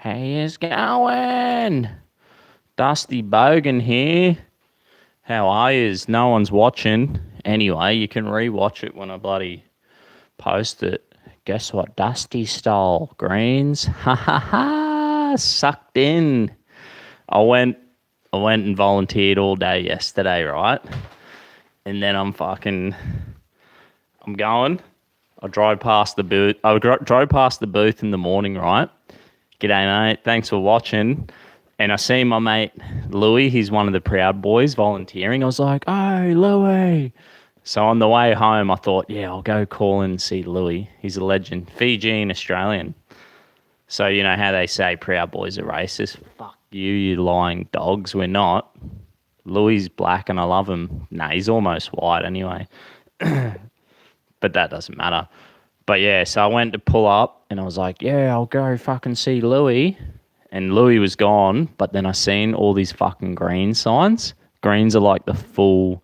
Hey, it's going? Dusty Bogan here. How are yous? No one's watching. Anyway, you can rewatch it when I bloody post it. Guess what? Dusty stole greens. Ha ha ha! Sucked in. I went. I went and volunteered all day yesterday, right? And then I'm going. I drove past the booth. Drove past the booth in the morning, right? G'day, mate. Thanks for watching. And I see my mate Louis. He's one of the Proud Boys volunteering. I was like, "Oh, Louis." So on the way home, I thought, yeah, I'll go call and see Louis. He's a legend. Fijian Australian. So you know how they say Proud Boys are racist? Fuck you, you lying dogs. We're not. Louis is black and I love him. Nah, he's almost white anyway. But that doesn't matter. But yeah, so I went to pull up and I was like, yeah, I'll go fucking see Louis. And Louis was gone, but then I seen all these fucking green signs. Greens are like the full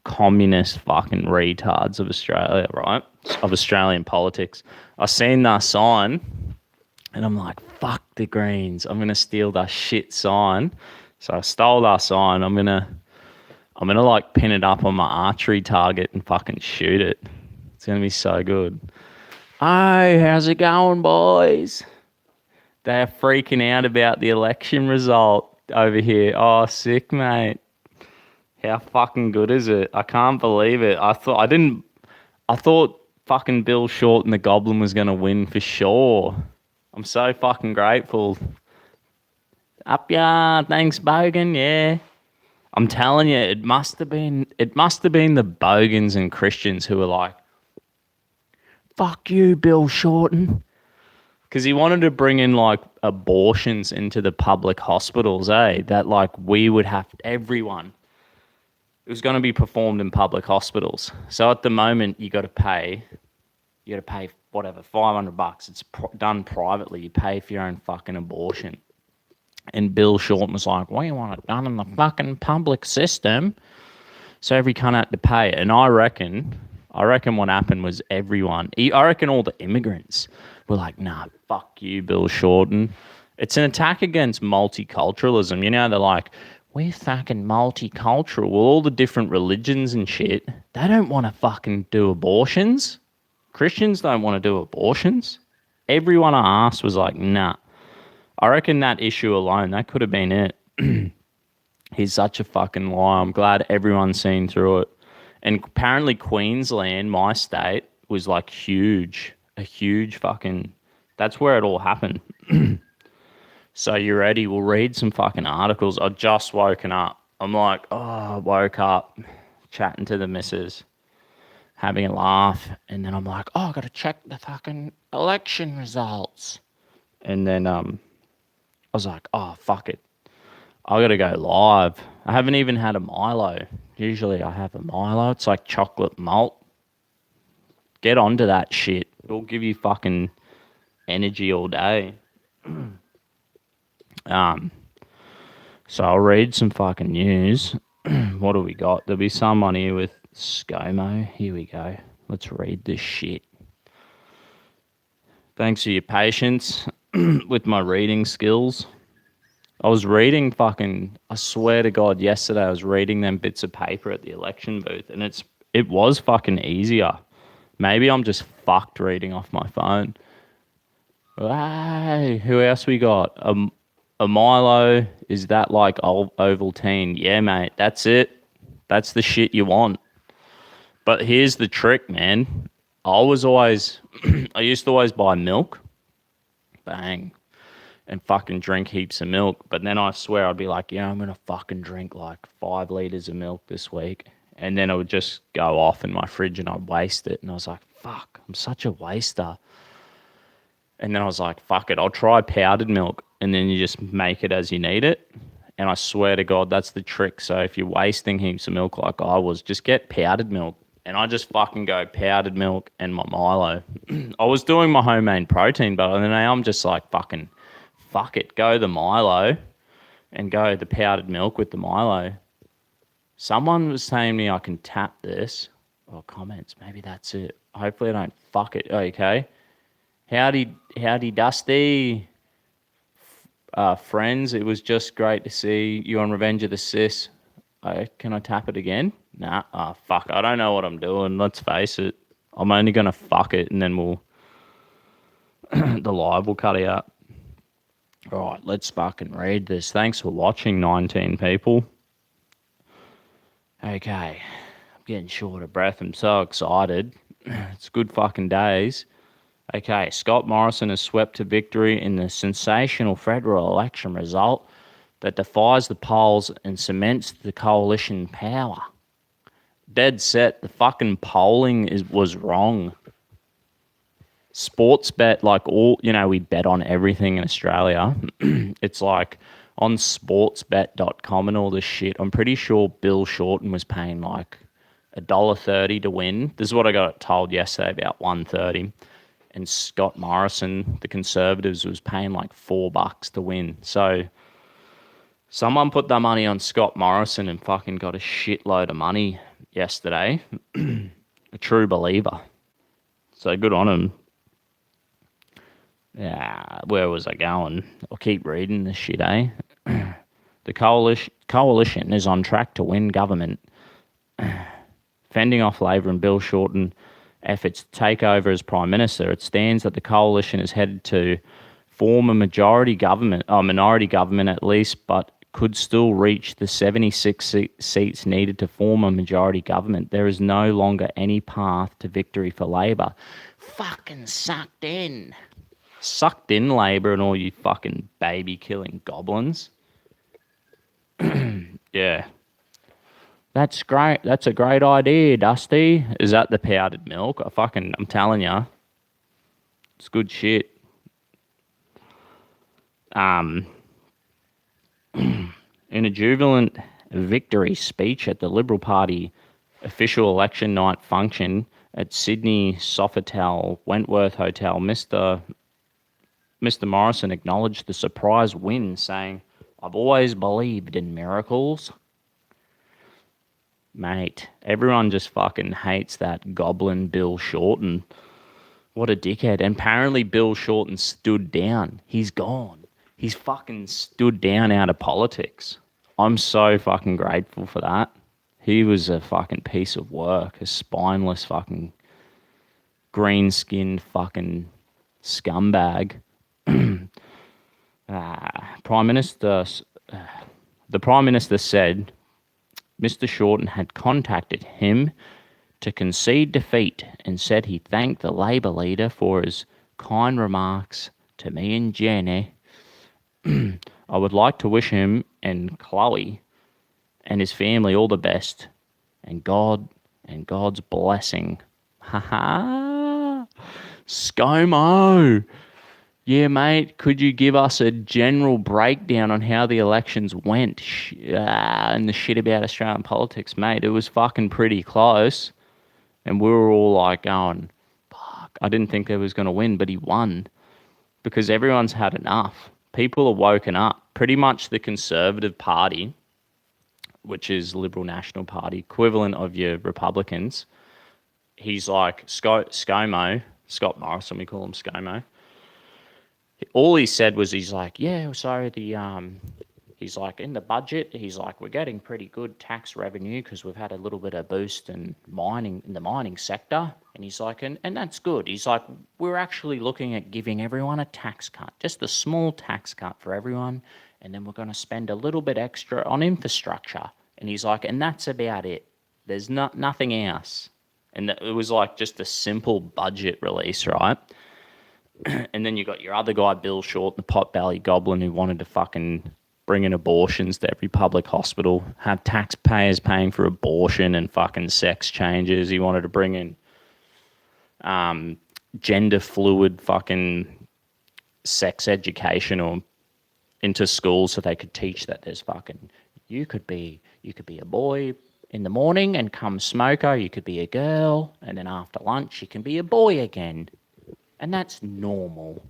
communist fucking retards of Australia, right? Of Australian politics. I seen that sign and I'm like, fuck the Greens. I'm gonna steal that shit sign. So I stole that sign. I'm gonna like pin it up on my archery target and fucking shoot it. It's gonna be so good. Oh, how's it going, boys? They're freaking out about the election result over here. Oh, sick, mate. How fucking good is it? I can't believe it. I thought fucking Bill Short and the Goblin was gonna win for sure. I'm so fucking grateful. Up ya, thanks, Bogan. Yeah. I'm telling you, it must have been the Bogans and Christians who were like, fuck you, Bill Shorten. Because he wanted to bring in like abortions into the public hospitals, that like we would have everyone. It was going to be performed in public hospitals. So at the moment, you got to pay whatever, $500. It's done privately. You pay for your own fucking abortion. And Bill Shorten was like, we want it done in the fucking public system. So every cunt had to pay it. And I reckon what happened was I reckon all the immigrants were like, nah, fuck you, Bill Shorten. It's an attack against multiculturalism. You know, they're like, we're fucking multicultural. Well, all the different religions and shit, they don't want to fucking do abortions. Christians don't want to do abortions. Everyone I asked was like, nah. I reckon that issue alone, that could have been it. He's such a fucking liar. I'm glad everyone's seen through it. And apparently Queensland, my state, was like huge. A huge fucking... That's where it all happened. So you ready? We'll read some fucking articles. I just woken up. I'm like, I woke up, chatting to the missus, having a laugh. And then I'm like, I got to check the fucking election results. And then I was like, fuck it. I got to go live. I haven't even had a Milo. Usually I have a Milo. It's like chocolate malt. Get onto that shit. It'll give you fucking energy all day. So I'll read some fucking news. What do we got? There'll be someone here with Scomo. Here we go. Let's read this shit. Thanks for your patience with my reading skills. I was reading I swear to God, yesterday I was reading them bits of paper at the election booth, and it was fucking easier. Maybe I'm just fucked reading off my phone. Hey, who else we got? A Milo, is that like Ovaltine? Yeah, mate, that's it. That's the shit you want. But here's the trick, man. I used to always buy milk. Bang. And fucking drink heaps of milk. But then I swear I'd be like, yeah, I'm going to fucking drink like 5 liters of milk this week. And then it would just go off in my fridge and I'd waste it. And I was like, fuck, I'm such a waster. And then I was like, fuck it, I'll try powdered milk. And then you just make it as you need it. And I swear to God, that's the trick. So if you're wasting heaps of milk like I was, just get powdered milk. And I just fucking go powdered milk and my Milo. I was doing my homemade protein, but now I'm just like fucking, fuck it, go the Milo and go the powdered milk with the Milo. Someone was saying to me I can tap this. Or comments, maybe that's it. Hopefully I don't fuck it. Okay. Howdy, Dusty. Friends, it was just great to see you on Revenge of the Sis. Can I tap it again? Nah. Fuck. I don't know what I'm doing. Let's face it. I'm only going to fuck it and then the live will cut out. All right, let's fucking read this. Thanks for watching, 19 people. Okay. I'm getting short of breath. I'm so excited. It's good fucking days. Okay, Scott Morrison has swept to victory in the sensational federal election result that defies the polls and cements the coalition power. Dead set, the fucking polling was wrong. Sports bet, like we bet on everything in Australia. It's like on sportsbet.com and all this shit. I'm pretty sure Bill Shorten was paying like $1.30 to win. This is what I got told yesterday, about $1.30. And Scott Morrison, the Conservatives, was paying like $4 to win. So someone put their money on Scott Morrison and fucking got a shitload of money yesterday. A true believer. So good on him. Yeah, where was I going? I'll keep reading this shit, eh? The coalition is on track to win government. Fending off Labor and Bill Shorten efforts to take over as Prime Minister, it stands that the coalition is headed to form a minority government at least, but could still reach the 76 seats needed to form a majority government. There is no longer any path to victory for Labor. Fucking sucked in. Sucked in, Labor, and all you fucking baby-killing goblins. Yeah. That's great. That's a great idea, Dusty. Is that the powdered milk? I'm telling you. It's good shit. In a jubilant victory speech at the Liberal Party official election night function at Sydney Sofitel Wentworth Hotel, Mr. Morrison acknowledged the surprise win, saying, "I've always believed in miracles." Mate, everyone just fucking hates that Goblin Bill Shorten. What a dickhead. And apparently Bill Shorten stood down. He's gone. He's fucking stood down out of politics. I'm so fucking grateful for that. He was a fucking piece of work. A spineless fucking green-skinned fucking scumbag. The Prime Minister said Mr. Shorten had contacted him to concede defeat and said he thanked the Labor leader for his kind remarks to me and Jenny. I would like to wish him and Chloe and his family all the best and God's blessing. Ha Scomo! Yeah, mate, could you give us a general breakdown on how the elections went and the shit about Australian politics, mate? It was fucking pretty close. And we were all like going, fuck, I didn't think they was going to win, but he won. Because everyone's had enough. People are woken up. Pretty much the Conservative Party, which is Liberal National Party, equivalent of your Republicans, he's like Scomo, Scott Morrison, we call him Scomo. All he said was he's like, yeah, so he's like, in the budget, he's like, we're getting pretty good tax revenue because we've had a little bit of boost in the mining sector. And he's like, and that's good. He's like, we're actually looking at giving everyone a tax cut, just a small tax cut for everyone. And then we're going to spend a little bit extra on infrastructure. And he's like, and that's about it. There's nothing else. And it was like just a simple budget release, right? And then you got your other guy, Bill Short, the pot-belly goblin who wanted to fucking bring in abortions to every public hospital, have taxpayers paying for abortion and fucking sex changes. He wanted to bring in gender fluid fucking sex education or into schools so they could teach that there's fucking you could be a boy in the morning and come smoker, you could be a girl, and then after lunch you can be a boy again. And that's normal.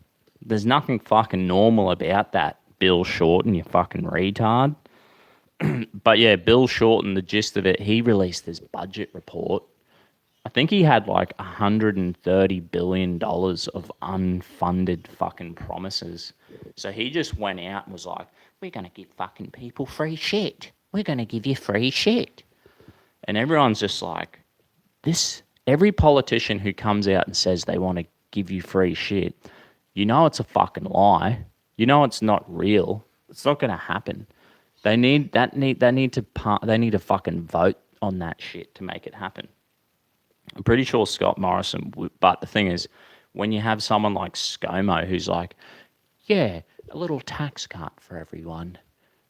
There's nothing fucking normal about that, Bill Shorten, you fucking retard. But yeah, Bill Shorten, the gist of it, he released his budget report I think he had like $130 billion of unfunded fucking promises. So he just went out and was like, we're going to give fucking people free shit. We're going to give you free shit. And everyone's just like, every politician who comes out and says they want to give you free shit, you know it's a fucking lie. You know it's not real. It's not going to happen. They need to fucking vote on that shit to make it happen. I'm pretty sure Scott Morrison would, but the thing is, when you have someone like Scomo who's like, yeah, a little tax cut for everyone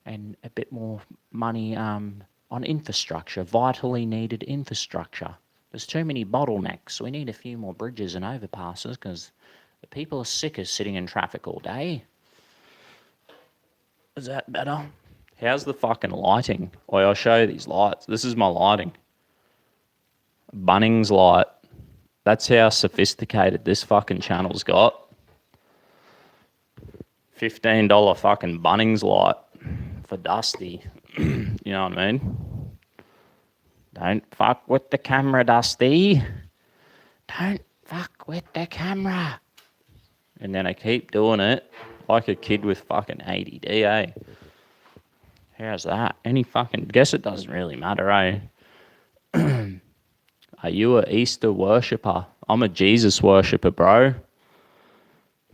and a bit more money on infrastructure, vitally needed infrastructure. There's too many bottlenecks. We need a few more bridges and overpasses because the people are sick of sitting in traffic all day. Is that better? How's the fucking lighting? Oh, I'll show you these lights. This is my lighting. Bunnings light. That's how sophisticated this fucking channel's got. $15 fucking Bunnings light for Dusty. You know what I mean? Don't fuck with the camera, Dusty. Don't fuck with the camera. And then I keep doing it like a kid with fucking ADD, eh? How's that? Any fucking... Guess it doesn't really matter, eh? Are you a Easter worshipper? I'm a Jesus worshipper, bro.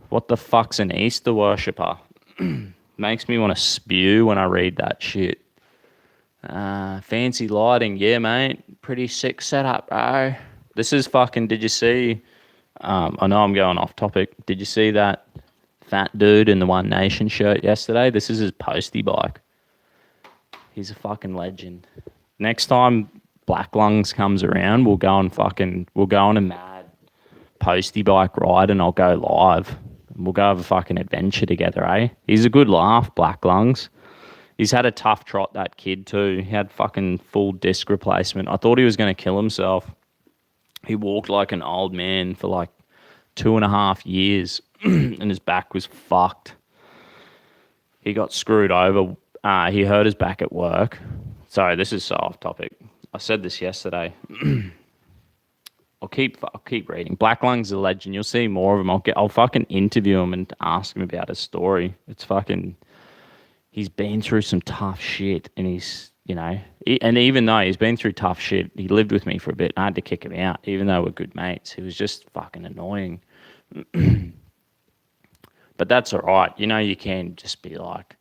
What the fuck's an Easter worshipper? Makes me want to spew when I read that shit. Fancy lighting, yeah, mate. Pretty sick setup, bro. This is fucking... Did you see... I know I'm going off topic. Did you see that fat dude in the One Nation shirt yesterday? This is his postie bike. He's a fucking legend. Next time Black Lungs comes around, we'll go on a mad postie bike ride and I'll go live. We'll go have a fucking adventure together, eh? He's a good laugh, Black Lungs. He's had a tough trot, that kid, too. He had fucking full disc replacement. I thought he was going to kill himself. He walked like an old man for like 2.5 years and his back was fucked. He got screwed over. He hurt his back at work. Sorry, this is so off topic. I said this yesterday. I'll keep reading. Black Lungs is a legend. You'll see more of him. I'll fucking interview him and ask him about his story. It's fucking... He's been through some tough shit, and and even though he's been through tough shit, he lived with me for a bit. I had to kick him out, even though we're good mates. He was just fucking annoying. But that's all right. You can just be like...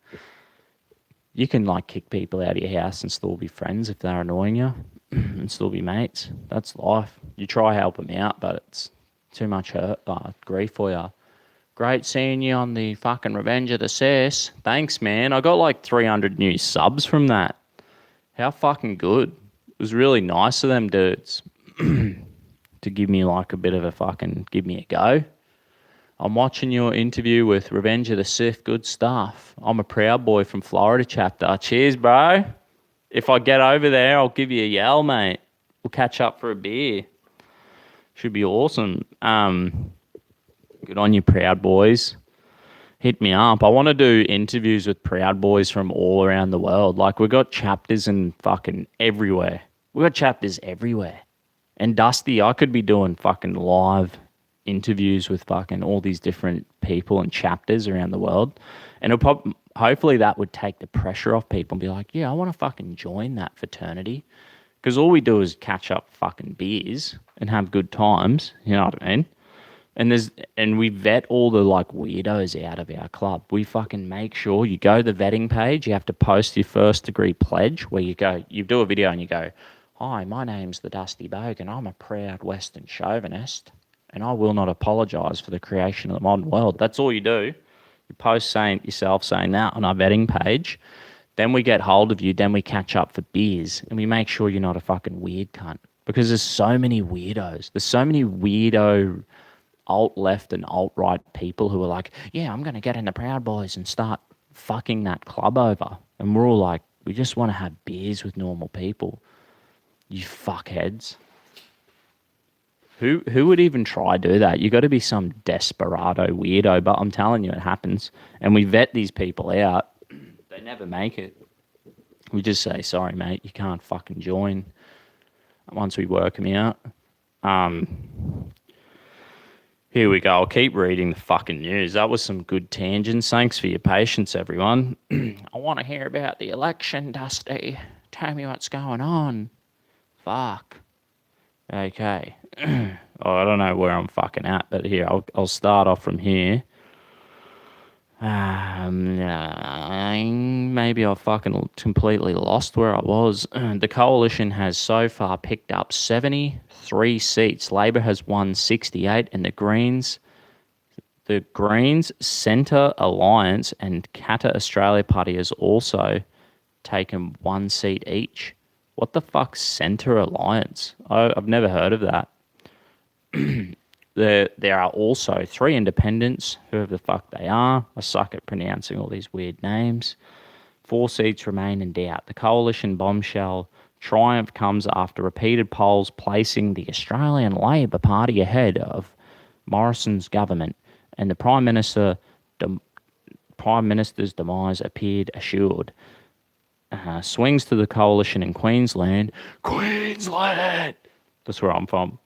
You can, like, kick people out of your house and still be friends if they're annoying you and still be mates. That's life. You try help them out, but it's too much grief for you. Great seeing you on the fucking Revenge of the Sis. Thanks, man. I got like 300 new subs from that. How fucking good. It was really nice of them dudes to give me like a bit of a fucking... Give me a go. I'm watching your interview with Revenge of the Sith. Good stuff. I'm a Proud Boy from Florida chapter. Cheers, bro. If I get over there, I'll give you a yell, mate. We'll catch up for a beer. Should be awesome. Good on you, Proud Boys. Hit me up. I want to do interviews with Proud Boys from all around the world. Like, we've got chapters in fucking everywhere. We've got chapters everywhere. And Dusty, I could be doing fucking live interviews with fucking all these different people and chapters around the world. And hopefully that would take the pressure off people and be like, yeah, I want to fucking join that fraternity. Because all we do is catch up fucking beers and have good times. You know what I mean? And we vet all the like weirdos out of our club. We fucking make sure you go to the vetting page. You have to post your first degree pledge where you do a video and you go, hi, my name's the Dusty Bogan. I'm a proud Western chauvinist. And I will not apologise for the creation of the modern world. That's all you do. You post saying that on our vetting page. Then we get hold of you. Then we catch up for beers. And we make sure you're not a fucking weird cunt. Because there's so many weirdos. There's so many weirdo alt-left and alt-right people who are like, yeah, I'm going to get in the Proud Boys and start fucking that club over. And we're all like, we just want to have beers with normal people. You fuckheads. Who would even try to do that? You got to be some desperado weirdo, but I'm telling you, it happens. And we vet these people out. They never make it. We just say, sorry, mate, you can't fucking join once we work them out. Here we go. I'll keep reading the fucking news. That was some good tangents. Thanks for your patience, everyone. I want to hear about the election, Dusty. Tell me what's going on. Fuck. Okay. Oh, I don't know where I'm fucking at, but here, I'll start off from here. Maybe I fucking completely lost where I was. The coalition has so far picked up 73 seats. Labor has won 68, and the Greens Centre Alliance and Qatar Australia Party has also taken 1 seat each. What the fuck's Centre Alliance? I've never heard of that. There are also 3 independents, whoever the fuck they are. I suck at pronouncing all these weird names. 4 seats remain in doubt. The coalition bombshell triumph comes after repeated polls placing the Australian Labor Party ahead of Morrison's government, and the Prime Minister's demise appeared assured. Swings to the coalition in Queensland. Queensland! That's where I'm from.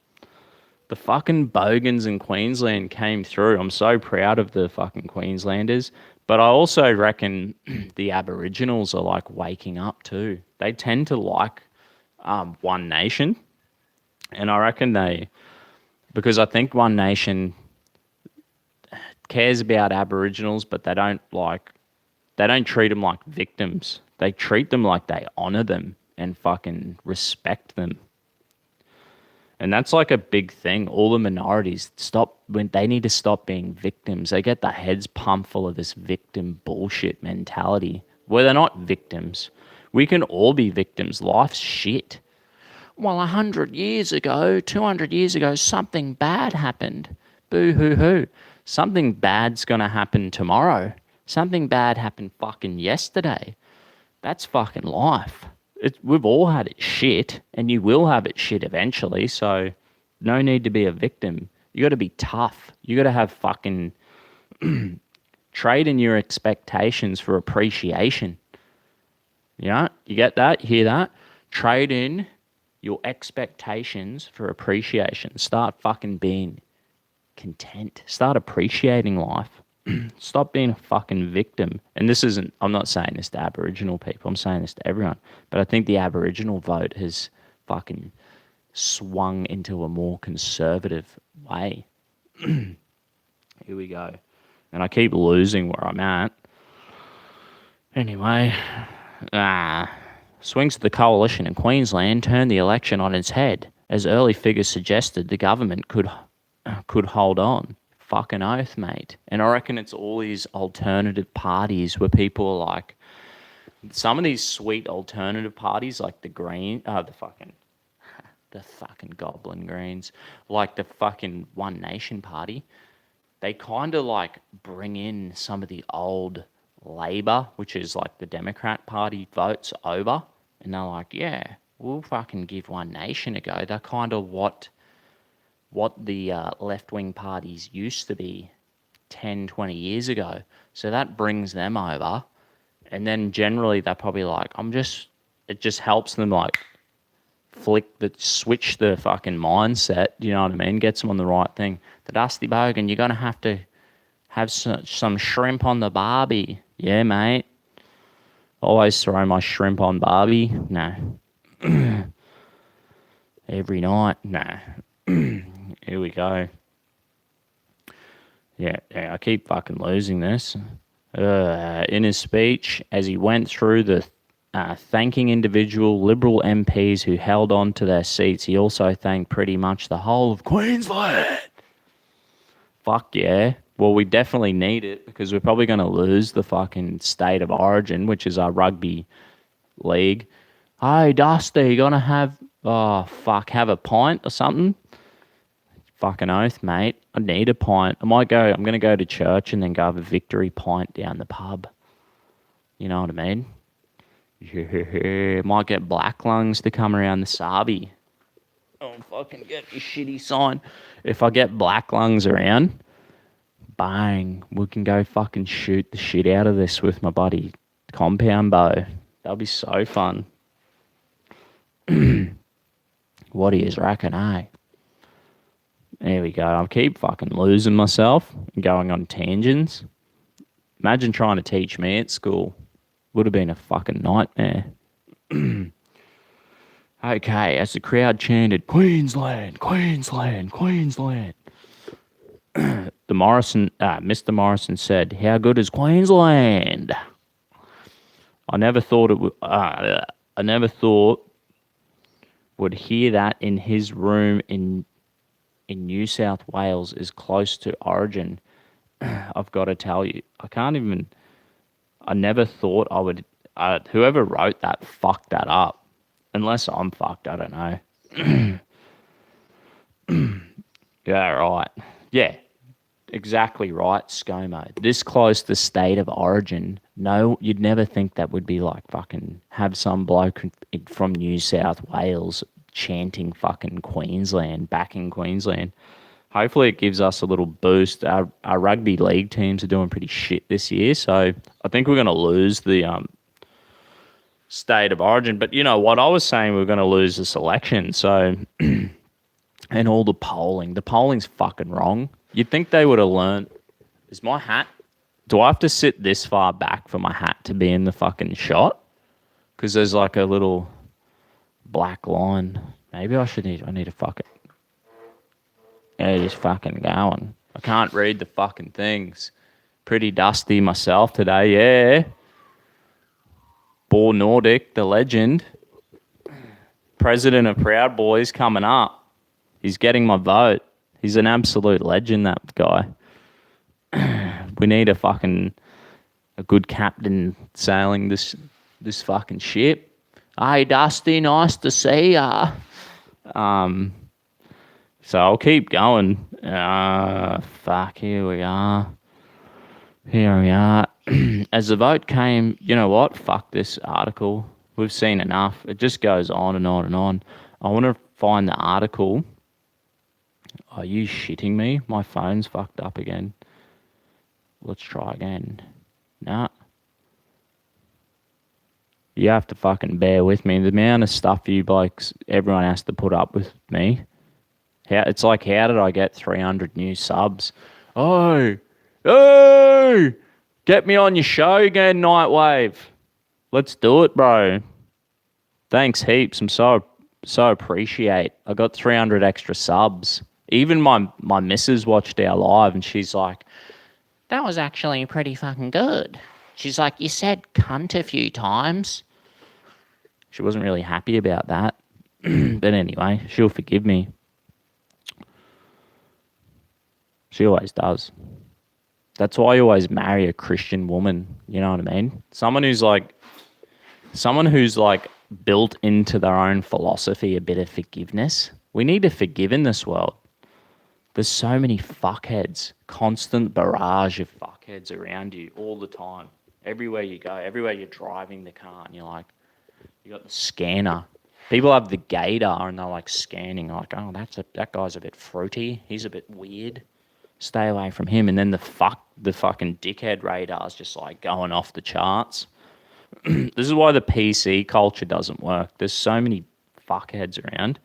The fucking Bogans in Queensland came through. I'm so proud of the fucking Queenslanders. But I also reckon the Aboriginals are like waking up too. They tend to like One Nation. And I reckon because I think One Nation cares about Aboriginals, but they don't treat them like victims. They treat them like they honor them and fucking respect them. And that's like a big thing. All the minorities they need to stop being victims. They get their heads pumped full of this victim bullshit mentality where they're not victims. We can all be victims. Life's shit. Well, 100 years ago, 200 years ago, something bad happened. Boo hoo hoo. Something bad's gonna happen tomorrow. Something bad happened fucking yesterday. That's fucking life. We've all had it shit, and you will have it shit eventually, so no need to be a victim. You got to be tough. You got to have fucking trade in your expectations for appreciation. You know? You get that? You hear that? Trade in your expectations for appreciation. Start fucking being content. Start appreciating life. Stop being a fucking victim. And I'm not saying this to Aboriginal people, I'm saying this to everyone. But I think the Aboriginal vote has fucking swung into a more conservative way. Here we go. And I keep losing where I'm at. Anyway, swings of the coalition in Queensland turned the election on its head. As early figures suggested, the government could hold on. Fucking oath, mate. And I reckon it's all these alternative parties where people are like, some of these sweet alternative parties, like the fucking Goblin Greens, like the fucking One Nation Party, they kind of like bring in some of the old Labor, which is like the Democrat Party, votes over, and they're like, yeah, we'll fucking give One Nation a go. They're kind of what the left-wing parties used to be 10, 20 years ago. So that brings them over. And then generally they're probably like, it just helps them like switch the fucking mindset, you know what I mean? Gets them on the right thing. The Dusty Bogan, you're going to have some shrimp on the barbie. Yeah, mate. Always throw my shrimp on barbie. No. Every night. No. Here we go. Yeah, I keep fucking losing this. In his speech, as he went through the thanking individual Liberal MPs who held on to their seats, he also thanked pretty much the whole of Queensland. Fuck yeah. Well, we definitely need it because we're probably going to lose the fucking state of origin, which is our rugby league. Hey, Dusty, you going to have a pint or something? Fucking oath, mate. I need a pint. I'm going to go to church and then go have a victory pint down the pub. You know what I mean? Yeah. Might get Black Lungs to come around the Sabi. Oh, fucking get your shitty sign. If I get Black Lungs around, bang, we can go fucking shoot the shit out of this with my buddy Compound Bow. That'll be so fun. What do you reckon, eh? There we go. I keep fucking losing myself and going on tangents. Imagine trying to teach me at school. Would have been a fucking nightmare. Okay, as the crowd chanted, Queensland, Queensland, Queensland. Mr. Morrison said, "How good is Queensland?" I never thought it would. I never thought would hear that in his room in New South Wales is close to Origin. I've got to tell you, I can't even. I never thought I would. Whoever wrote that fucked that up. Unless I'm fucked, I don't know. Yeah, right. Yeah, exactly right, Scomo. This close to state of origin, no, you'd never think that would be like fucking have some bloke from New South Wales chanting fucking Queensland, backing Queensland. Hopefully it gives us a little boost. Our rugby league teams are doing pretty shit this year, so I think we're going to lose the state of origin. But you know what? I was saying we are going to lose the selection, so and all the polling. The polling's fucking wrong. You'd think they would have learned. Is my hat? Do I have to sit this far back for my hat to be in the fucking shot? Because there's like a little black line. Maybe I need to fucking. Yeah, it is fucking going. I can't read the fucking things. Pretty dusty myself today, yeah. Boar Nordic, the legend. President of Proud Boys coming up. He's getting my vote. He's an absolute legend, that guy. We need a good captain sailing this fucking ship. Hey, Dusty, nice to see ya. So I'll keep going. Fuck, here we are. Here we are. As the vote came, you know what? Fuck this article. We've seen enough. It just goes on and on and on. I want to find the article. Are you shitting me? My phone's fucked up again. Let's try again. Nah. You have to fucking bear with me. The amount of stuff you blokes, everyone has to put up with me. It's like, how did I get 300 new subs? Oh, get me on your show again, Nightwave. Let's do it, bro. Thanks heaps. I'm so appreciate. I got 300 extra subs. Even my missus watched our live and she's like, that was actually pretty fucking good. She's like, you said cunt a few times. She wasn't really happy about that. But anyway, she'll forgive me. She always does. That's why you always marry a Christian woman. You know what I mean? Someone who's like built into their own philosophy a bit of forgiveness. We need to forgive in this world. There's so many fuckheads, constant barrage of fuckheads around you all the time. Everywhere you go, everywhere you're driving the car, and you're like, you got the scanner. People have the gator and they're like scanning, like, oh, that guy's a bit fruity. He's a bit weird. Stay away from him. And then the fucking dickhead radar's just like going off the charts. This is why the PC culture doesn't work. There's so many fuckheads around.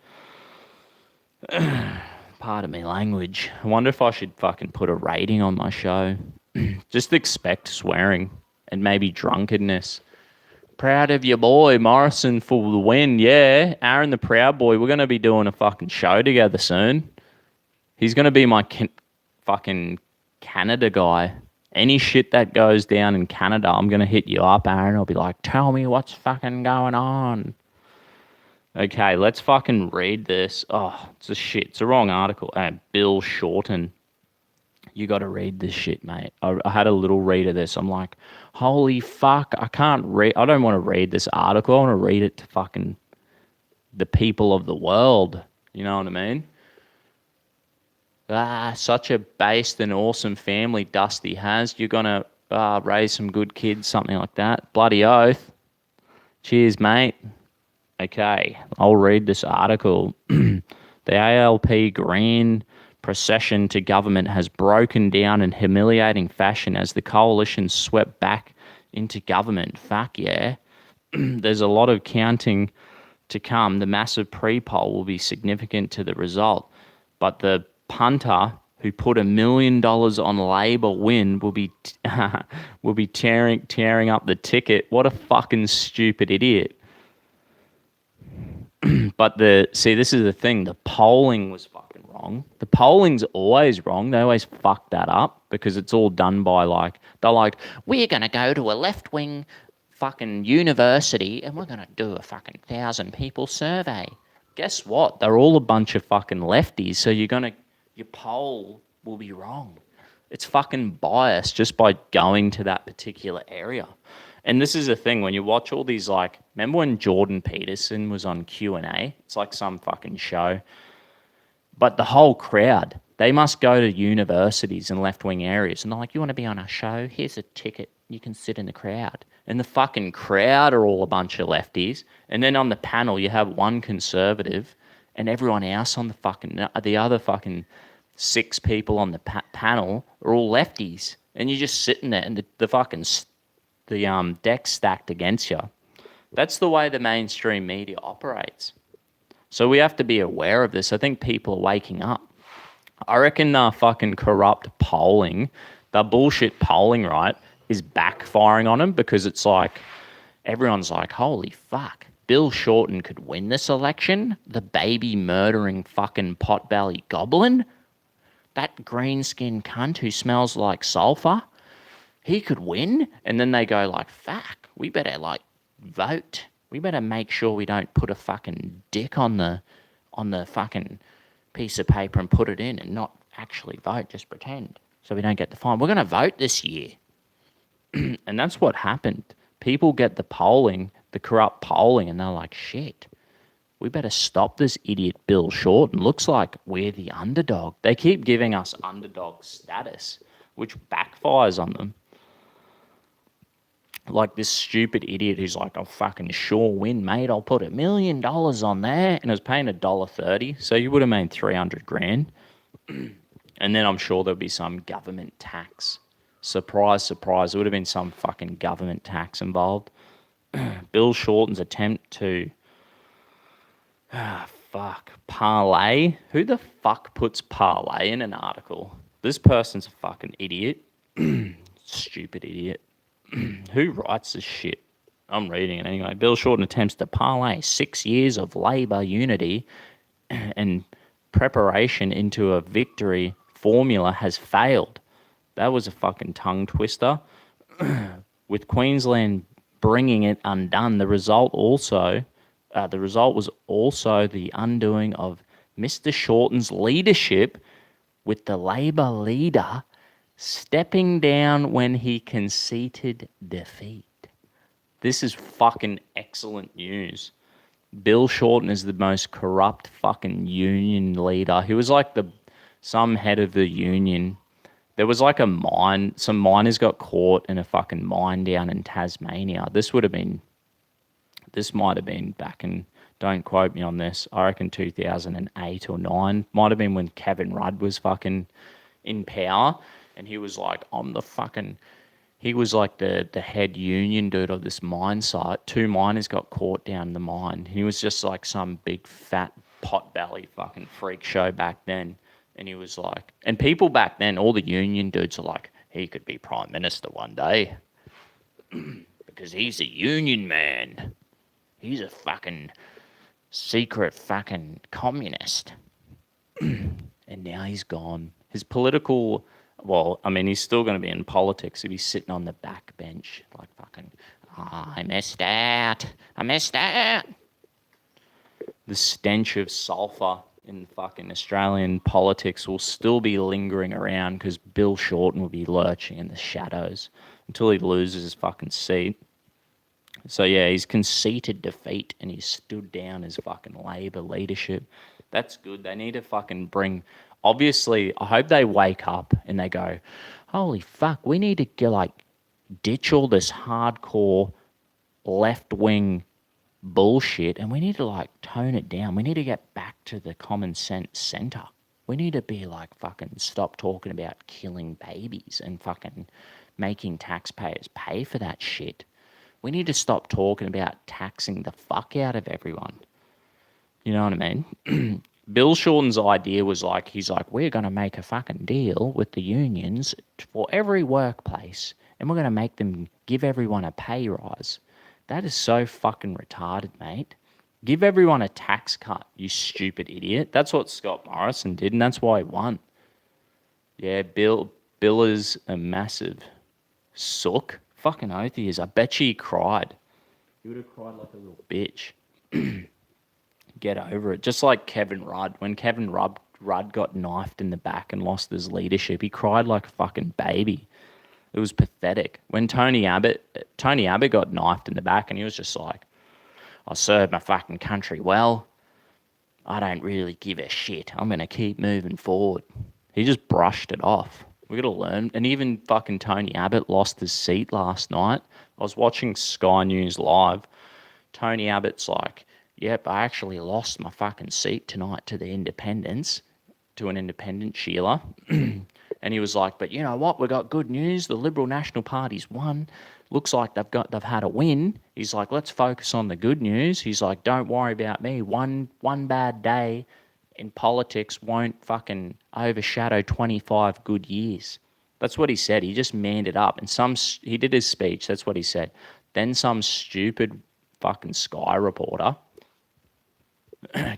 Pardon me language. I wonder if I should fucking put a rating on my show. Just expect swearing and maybe drunkenness. Proud of your boy, Morrison, for the win. Yeah, Aaron the Proud Boy. We're going to be doing a fucking show together soon. He's going to be my fucking Canada guy. Any shit that goes down in Canada, I'm going to hit you up, Aaron. I'll be like, tell me what's fucking going on. Okay, let's fucking read this. Oh, it's a shit. It's a wrong article. Bill Shorten. You got to read this shit, mate. I had a little read of this. I'm like, holy fuck, I can't read. I don't want to read this article. I want to read it to fucking the people of the world. You know what I mean? Such a based and awesome family Dusty has. You're going to raise some good kids, something like that. Bloody oath. Cheers, mate. Okay, I'll read this article. The ALP Green procession to government has broken down in humiliating fashion as the coalition swept back into government. Fuck yeah. There's a lot of counting to come. The massive pre-poll will be significant to the result, but the punter who put $1 million on Labor win will be will be tearing up the ticket. What a fucking stupid idiot. But this is the thing. The polling was fucking wrong. The polling's always wrong. They always fuck that up because it's all done by they're like, we're gonna go to a left wing fucking university and we're gonna do a fucking 1,000 people survey. Guess what? They're all a bunch of fucking lefties. So your poll will be wrong. It's fucking biased just by going to that particular area. And this is the thing, when you watch all these, remember when Jordan Peterson was on Q&A? It's like some fucking show. But the whole crowd, they must go to universities and left-wing areas. And they're like, you want to be on our show? Here's a ticket. You can sit in the crowd. And the fucking crowd are all a bunch of lefties. And then on the panel, you have one conservative and everyone else on the other fucking 6 people on the panel are all lefties. And you're just sitting there and the deck's stacked against you. That's the way the mainstream media operates. So we have to be aware of this. I think people are waking up. I reckon the fucking corrupt polling, the bullshit polling, right, is backfiring on them because it's like, everyone's like, holy fuck, Bill Shorten could win this election? The baby murdering fucking potbelly goblin? That green-skinned cunt who smells like sulfur? He could win? And then they go like, fuck, we better vote. We better make sure we don't put a fucking dick on the fucking piece of paper and put it in and not actually vote, just pretend, so we don't get the fine. We're going to vote this year. And that's what happened. People get the corrupt polling, and they're like, shit, we better stop this idiot Bill Shorten. Looks like we're the underdog. They keep giving us underdog status, which backfires on them. Like this stupid idiot who's like, I'll fucking sure win, mate. I'll put $1 million on there. And it was paying $1.30. So you would have made 300 grand. And then I'm sure there'll be some government tax. Surprise, surprise. There would have been some fucking government tax involved. Bill Shorten's attempt to, parlay. Who the fuck puts parlay in an article? This person's a fucking idiot. Stupid idiot. Who writes this shit? I'm reading it anyway. Bill Shorten attempts to parlay 6 years of Labor unity and preparation into a victory formula has failed. That was a fucking tongue twister. With Queensland bringing it undone, the result was also the undoing of Mr. Shorten's leadership, with the Labor leader stepping down when he conceded defeat. This is fucking excellent news. Bill Shorten is the most corrupt fucking union leader. He was like some head of the union. There was like a mine. Some miners got caught in a fucking mine down in Tasmania. This might have been back in, don't quote me on this, I reckon 2008 or 9. Might have been when Kevin Rudd was fucking in power. And he was like, he was like the head union dude of this mine site. 2 miners got caught down the mine. He was just like some big fat potbelly fucking freak show back then. And he was like, and people back then, all the union dudes are like, he could be prime minister one day. Because he's a union man. He's a fucking secret fucking communist. And now he's gone. His political... Well, I mean, he's still going to be in politics if he's sitting on the back bench, like fucking, I missed out. The stench of sulfur in fucking Australian politics will still be lingering around because Bill Shorten will be lurching in the shadows until he loses his fucking seat. So yeah, he's conceded defeat and he's stood down his fucking Labor leadership. That's good. They need to fucking bring... Obviously, I hope they wake up and they go, holy fuck, we need to ditch all this hardcore left-wing bullshit and we need to tone it down. We need to get back to the common sense center. We need to be fucking stop talking about killing babies and fucking making taxpayers pay for that shit. We need to stop talking about taxing the fuck out of everyone. You know what I mean? Bill Shorten's idea was like, he's like, we're going to make a fucking deal with the unions for every workplace, and we're going to make them give everyone a pay rise. That is so fucking retarded, mate. Give everyone a tax cut, you stupid idiot. That's what Scott Morrison did, and that's why he won. Yeah, Bill is a massive sook. Fucking oath he is. I bet you he cried. He would have cried like a little bitch. Get over it. Just like Kevin Rudd. When Kevin Rudd got knifed in the back and lost his leadership, he cried like a fucking baby. It was pathetic. When Tony Abbott got knifed in the back and he was just like, I served my fucking country well. I don't really give a shit. I'm going to keep moving forward. He just brushed it off. We got to learn. And even fucking Tony Abbott lost his seat last night. I was watching Sky News Live. Tony Abbott's like, yep, I actually lost my fucking seat tonight to the independents, to an independent Sheila. And he was like, but you know what? We got good news. The Liberal National Party's won. Looks like they've had a win. He's like, let's focus on the good news. He's like, don't worry about me. One bad day in politics won't fucking overshadow 25 good years. That's what he said. He just manned it up. And he did his speech. That's what he said. Then some stupid fucking Sky reporter,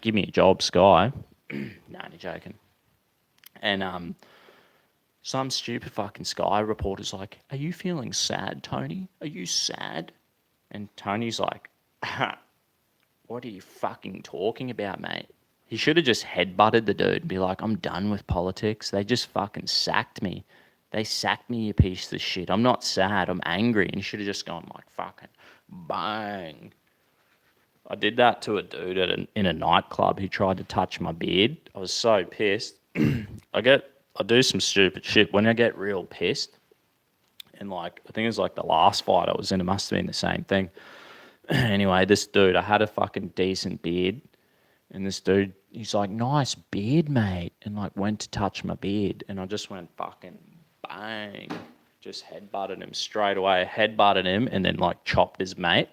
give me a job, Sky. No, you're joking. And some stupid fucking Sky reporter's like, are you feeling sad, Tony? Are you sad? And Tony's like, what are you fucking talking about, mate? He should have just headbutted the dude and be like, I'm done with politics. They just fucking sacked me. They sacked me, you piece of shit. I'm not sad. I'm angry. And he should have just gone like, fucking bang. I did that to a dude in a nightclub who tried to touch my beard. I was so pissed. I do some stupid shit when I get real pissed. And like, I think it was like the last fight I was in, it must have been the same thing. Anyway, this dude, I had a fucking decent beard. And this dude, he's like, nice beard, mate. And like went to touch my beard. And I just went fucking bang. Just headbutted him straight away. Headbutted him and then like chopped his mate.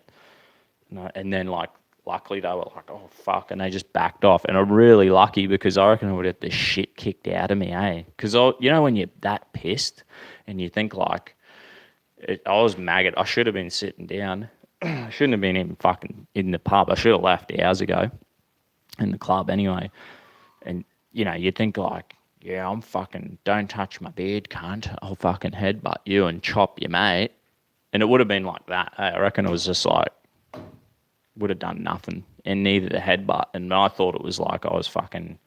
And then like, luckily they were like, oh fuck. And they just backed off. And I'm really lucky because I reckon I would have the shit kicked out of me, eh? Because you know when you're that pissed and you think like, I was maggot. I should have been sitting down. I shouldn't have been even fucking in the pub. I should have left hours ago. In the club anyway. And, you know, you think like, yeah, I'm fucking, don't touch my beard, cunt. I'll fucking headbutt you and chop your mate. And it would have been like that. I reckon it was just like, would have done nothing. And neither the headbutt. And I thought it was like I was fucking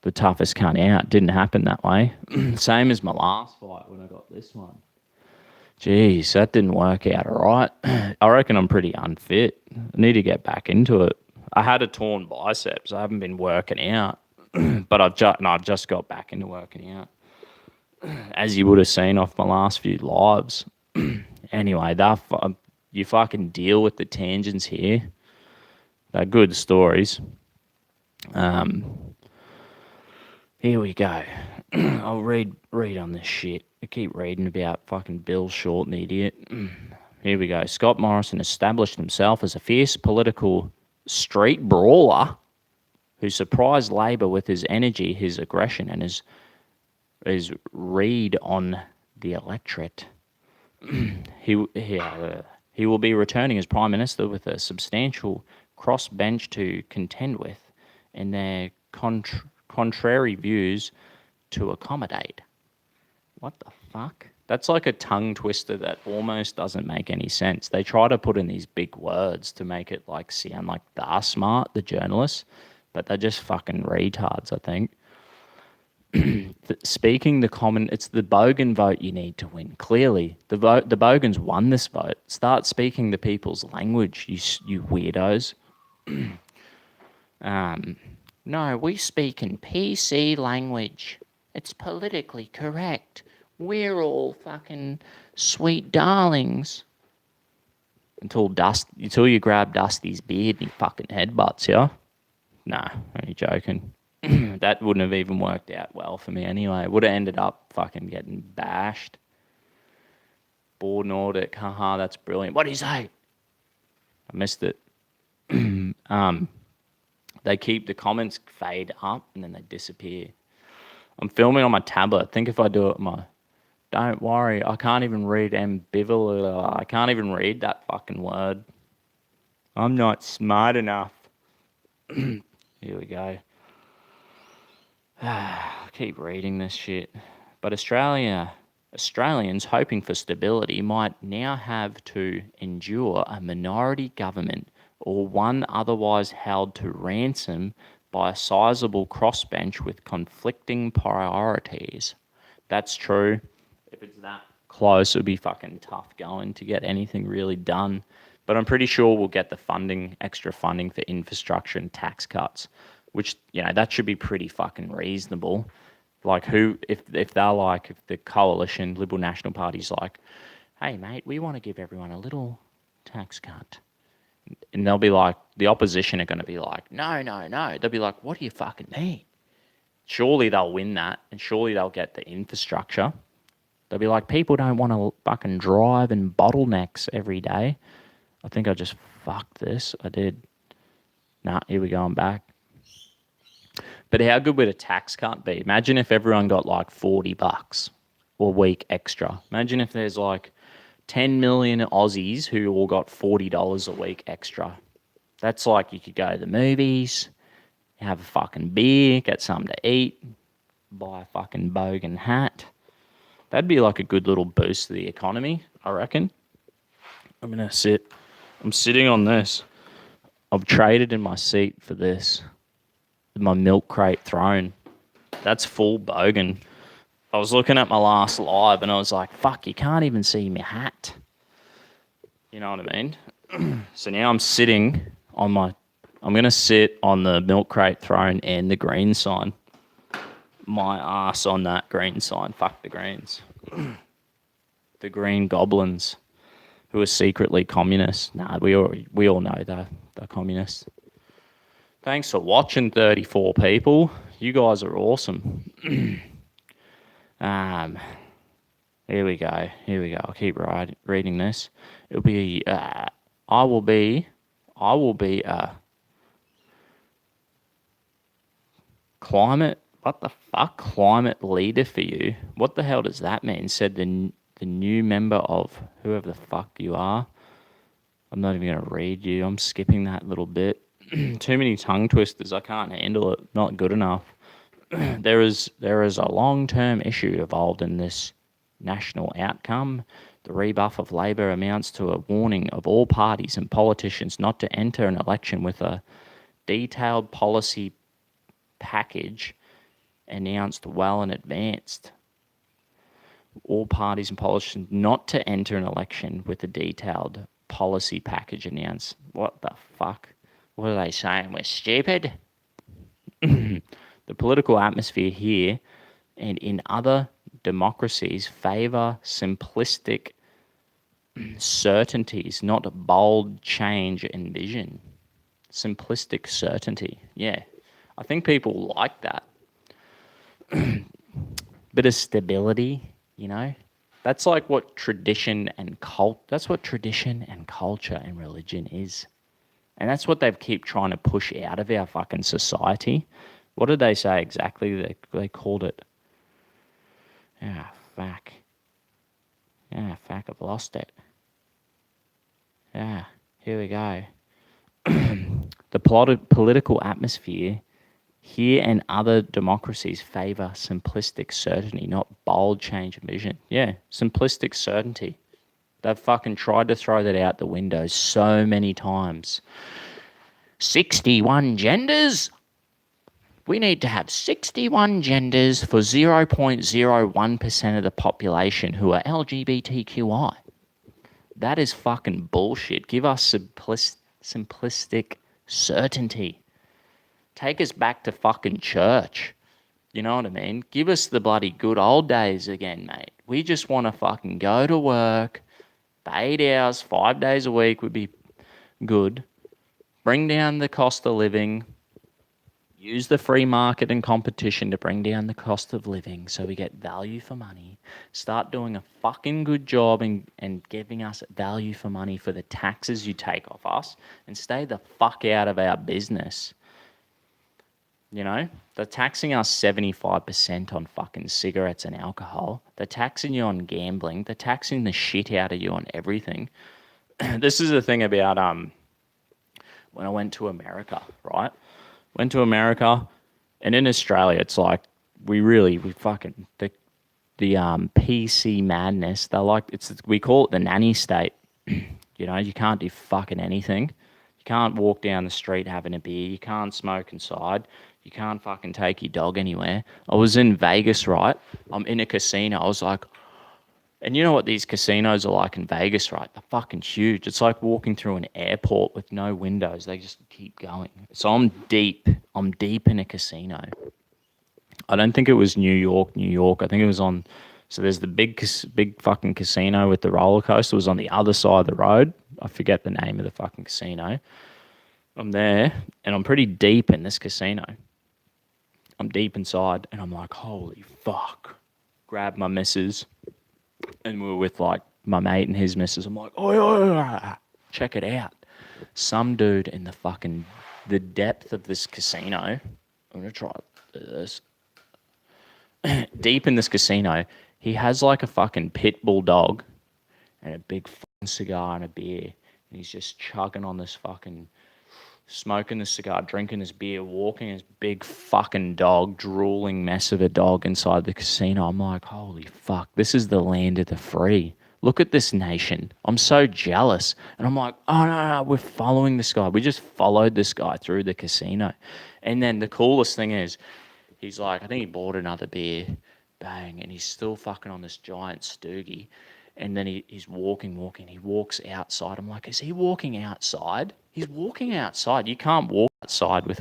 the toughest cunt out. Didn't happen that way. Same as my last fight when I got this one. Jeez, that didn't work out all right. I reckon I'm pretty unfit. I need to get back into it. I had a torn biceps. I haven't been working out, but I've just got back into working out, as you would have seen off my last few lives. Anyway, you fucking deal with the tangents here. They're good stories. Here we go. I'll read on this shit. I keep reading about fucking Bill Shorten, idiot. Here we go. Scott Morrison established himself as a fierce political street brawler who surprised Labor with his energy, his aggression, and his read on the electorate. He will be returning as Prime Minister with a substantial crossbench to contend with, and their contrary views to accommodate. What the fuck? That's like a tongue twister that almost doesn't make any sense. They try to put in these big words to make it like sound like they're smart, the journalists, but they're just fucking retards, I think. Speaking the common, it's the Bogan vote you need to win. Clearly, the Bogans won this vote. Start speaking the people's language, you weirdos. No, we speak in PC language. It's politically correct. We're all fucking sweet darlings. Until you grab Dusty's beard and he fucking headbutts you. Nah, only joking. That wouldn't have even worked out well for me anyway. Would have ended up fucking getting bashed. Board Nordic, haha, that's brilliant. What did he say? I missed it. The comments fade up and then they disappear. I'm filming on my tablet. I think if I do it don't worry, I can't even read ambivalent. I can't even read that fucking word. I'm not smart enough. Here we go. I keep reading this shit. But Australians hoping for stability might now have to endure a minority government or one otherwise held to ransom by a sizable crossbench with conflicting priorities. That's true. If it's that close, it'll be fucking tough going to get anything really done. But I'm pretty sure we'll get the extra funding for infrastructure and tax cuts, which, that should be pretty fucking reasonable. Like if the coalition, Liberal National Party's like, hey mate, we want to give everyone a little tax cut. And they'll be like, the opposition are going to be like, no. They'll be like, what do you fucking mean? Surely they'll win that, and surely they'll get the infrastructure. They'll be like, people don't want to fucking drive in bottlenecks every day. I think I just fucked this. I did. Nah, here we go, I'm back. But how good would a tax cut be? Imagine if everyone got like $40 a week extra. Imagine if there's like 10 million Aussies who all got $40 a week extra. That's like you could go to the movies, have a fucking beer, get something to eat, buy a fucking Bogan hat. That'd be like a good little boost to the economy, I reckon. I'm sitting on this. I've traded in my seat for this. My milk crate throne. That's full Bogan. I was looking at my last live and I was like, fuck, you can't even see my hat. You know what I mean? So now I'm going to sit on the milk crate throne and the green sign. My ass on that green sign. Fuck the greens. The green goblins who are secretly communists. Nah, we all know they're communists. Thanks for watching, 34 people. You guys are awesome. Here we go. I'll keep reading this. It'll be, I will be a climate leader for you. What the hell does that mean? Said the new member of whoever the fuck you are. I'm not even going to read you. I'm skipping that little bit. Too many tongue twisters. I can't handle it. Not good enough. There is a long-term issue involved in this national outcome. The rebuff of Labor amounts to a warning of all parties and politicians not to enter an election with a detailed policy package announced well in advance. All parties and politicians not to enter an election with a detailed policy package announced. What the fuck? What are they saying? We're stupid? The political atmosphere here and in other democracies favour simplistic certainties, not bold change and vision. Simplistic certainty. Yeah. I think people like that. Bit of stability, That's like what tradition and culture and religion is. And that's what they keep trying to push out of our fucking society. What did they say exactly? They called it... fuck, I've lost it. Yeah, here we go. The political atmosphere here and other democracies favour simplistic certainty, not bold change of vision. Yeah, simplistic certainty. They've fucking tried to throw that out the window so many times. 61 genders? We need to have 61 genders for 0.01% of the population who are LGBTQI. That is fucking bullshit. Give us simplistic certainty. Take us back to fucking church. You know what I mean? Give us the bloody good old days again, mate. We just want to fucking go to work. 8 hours, 5 days a week would be good. Bring down the cost of living. Use the free market and competition to bring down the cost of living so we get value for money. Start doing a fucking good job and giving us value for money for the taxes you take off us, and stay the fuck out of our business. You know, they're taxing us 75% on fucking cigarettes and alcohol. They're taxing you on gambling. They're taxing the shit out of you on everything. This is the thing about when I went to America, right? Went to America, and in Australia, it's like we fucking the PC madness. They're like we call it the nanny state. You know, you can't do fucking anything. You can't walk down the street having a beer. You can't smoke inside. You can't fucking take your dog anywhere. I was in Vegas, right? I'm in a casino. I was like, and you know what these casinos are like in Vegas, right? They're fucking huge. It's like walking through an airport with no windows. They just keep going. So I'm deep. I'm deep in a casino. I don't think it was New York, New York. I think it was on. So there's the big fucking casino with the roller coaster. It was on the other side of the road. I forget the name of the fucking casino. I'm there, and I'm pretty deep in this casino. I'm deep inside, and I'm like, holy fuck. Grab my missus, and we were with like my mate and his missus. I'm like, oh, check it out. Some dude in the depth of this casino. I'm gonna try this. Deep in this casino, he has like a fucking pit bull dog and a big fucking cigar and a beer. And he's just chugging on this fucking, smoking the cigar, drinking his beer, walking his big fucking dog, drooling mess of a dog inside the casino. I'm like, holy fuck, this is the land of the free. Look at this nation. I'm so jealous. And I'm like, oh no, we're following this guy. We just followed this guy through the casino. And then the coolest thing is, he's like, I think he bought another beer, bang, and he's still fucking on this giant stoogie. And then he's walking. He walks outside. I'm like, is he walking outside? He's walking outside. You can't walk outside with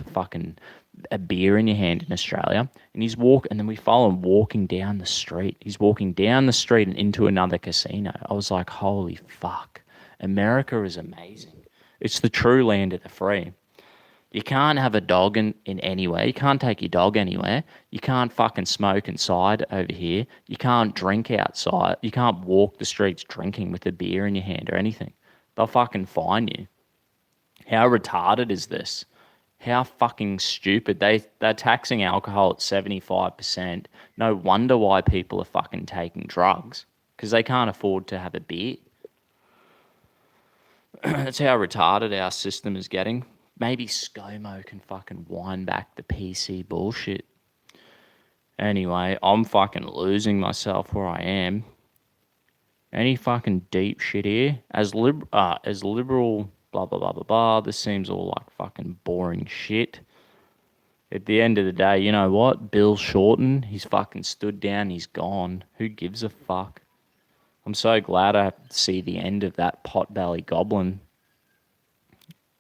a beer in your hand in Australia. And and then we follow him walking down the street. He's walking down the street and into another casino. I was like, holy fuck. America is amazing. It's the true land of the free. You can't have a dog in anywhere. You can't take your dog anywhere. You can't fucking smoke inside over here. You can't drink outside. You can't walk the streets drinking with a beer in your hand or anything. They'll fucking fine you. How retarded is this? How fucking stupid. They're taxing alcohol at 75%. No wonder why people are fucking taking drugs. Because they can't afford to have a beer. That's how retarded our system is getting. Maybe Scomo can fucking wind back the PC bullshit. Anyway, I'm fucking losing myself where I am. Any fucking deep shit here? As liberal, blah, blah, blah, blah, blah. This seems all like fucking boring shit. At the end of the day, you know what? Bill Shorten, he's fucking stood down, he's gone. Who gives a fuck? I'm so glad I have to see the end of that potbelly Goblin.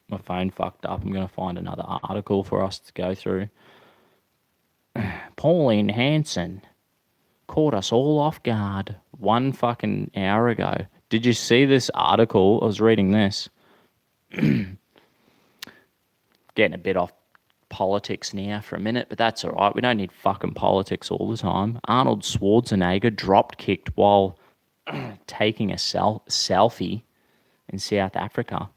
My phone fucked up. I'm going to find another article for us to go through. Pauline Hanson caught us all off guard 1 fucking hour ago. Did you see this article? I was reading this. Getting a bit off politics now for a minute, but that's all right. We don't need fucking politics all the time. Arnold Schwarzenegger drop kicked while taking a selfie in South Africa.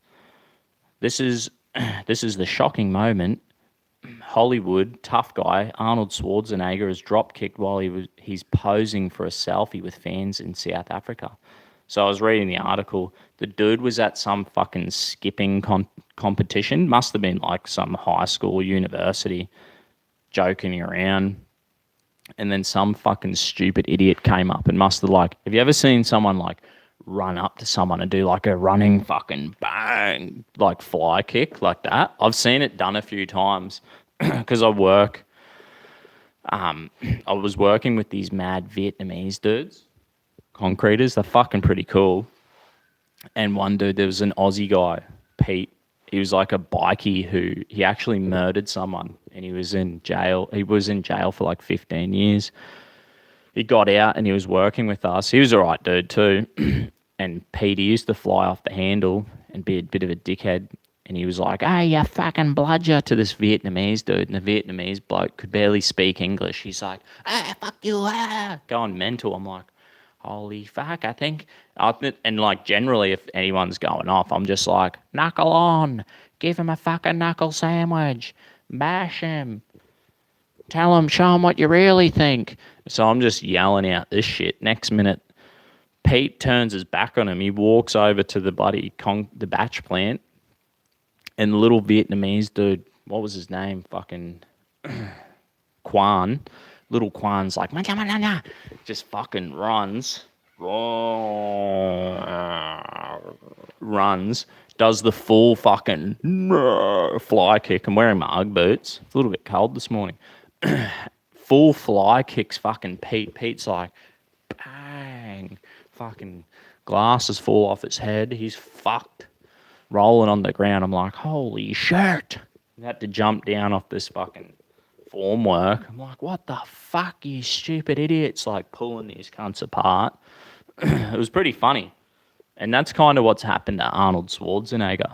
This is the shocking moment. Hollywood tough guy Arnold Schwarzenegger is drop kicked while he's posing for a selfie with fans in South Africa. So I was reading the article. The dude was at some fucking skipping competition. Must have been like some high school, university, joking around. And then some fucking stupid idiot came up and must have have you ever seen someone like run up to someone and do like a running fucking bang, like fly kick like that? I've seen it done a few times because I was working with these mad Vietnamese dudes, concreters. They're fucking pretty cool. And one dude, there was an Aussie guy, Pete. He was like a bikie he actually murdered someone and he was in jail. He was in jail for like 15 years. He got out and he was working with us. He was a right dude too. And Pete, he used to fly off the handle and be a bit of a dickhead. And he was like, hey, you fucking bludger to this Vietnamese dude. And the Vietnamese bloke could barely speak English. He's like, ah, fuck you, ah. Going mental. I'm like, holy fuck, I think. And like generally if anyone's going off, I'm just like, knuckle on. Give him a fucking knuckle sandwich. Bash him. Tell him, show him what you really think. So I'm just yelling out this shit. Next minute, Pete turns his back on him. He walks over to the the batch plant, and the little Vietnamese dude, what was his name? Fucking Quan. Little Quan's like, just fucking runs, does the full fucking fly kick. I'm wearing my Ugg boots. It's a little bit cold this morning. Full fly kicks fucking Pete. Pete's like, bang. Fucking glasses fall off his head. He's fucked. Rolling on the ground. I'm like, holy shit. I had to jump down off this fucking form work. I'm like, what the fuck, you stupid idiots? Like, pulling these cunts apart. It was pretty funny. And that's kind of what's happened to Arnold Schwarzenegger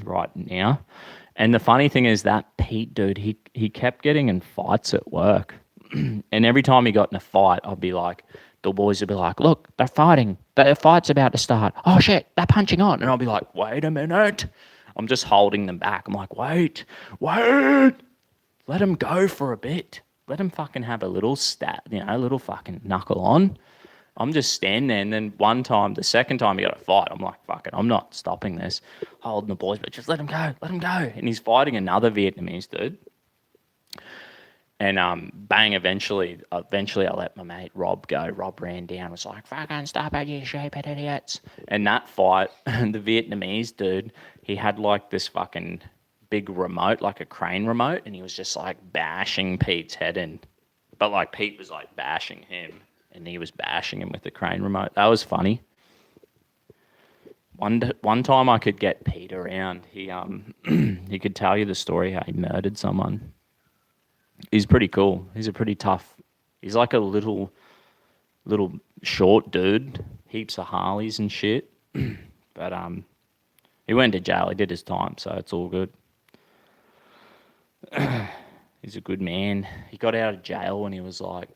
right now. And the funny thing is that Pete dude, he kept getting in fights at work. And every time he got in a fight, I'd be like, the boys would be like, look, they're fighting. The fight's about to start. Oh, shit, they're punching on. And I'll be like, wait a minute. I'm just holding them back. I'm like, wait. Let him go for a bit. Let him fucking have a little little fucking knuckle on. I'm just standing there, and then the second time he got a fight, I'm like, fuck it, I'm not stopping this. Holding the boys, but just let him go. And he's fighting another Vietnamese dude. And bang, eventually I let my mate Rob go. Rob ran down, was like, fucking stop it, you stupid idiots. And that fight, the Vietnamese dude, he had like this fucking big remote, like a crane remote, and he was just like bashing Pete's head in. But like Pete was like bashing him, and he was bashing him with the crane remote. That was funny. One time I could get Pete around. He he could tell you the story how he murdered someone. He's pretty cool. He's a pretty tough. He's like a little short dude. Heaps of Harleys and shit. But he went to jail. He did his time, so it's all good. He's a good man. He got out of jail when he was like,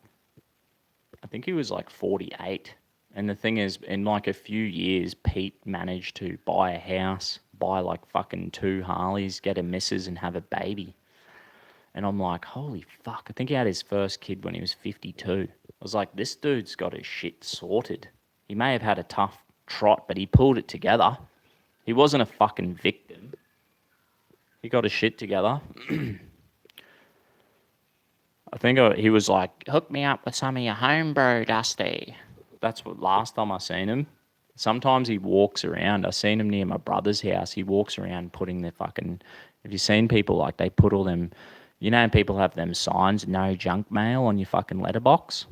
I think he was like 48. And the thing is, in like a few years, Pete managed to buy a house, buy like fucking 2 Harleys, get a missus, and have a baby. And I'm like, holy fuck. I think he had his first kid when he was 52. I was like, this dude's got his shit sorted. He may have had a tough trot, but he pulled it together. He wasn't a fucking victim. He got his shit together. I think he was like, hook me up with some of your homebrew, Dusty. That's what last time I seen him. Sometimes he walks around. I seen him near my brother's house. He walks around putting their fucking... Have you seen people like they put all them... You know, people have them signs, no junk mail on your fucking letterbox.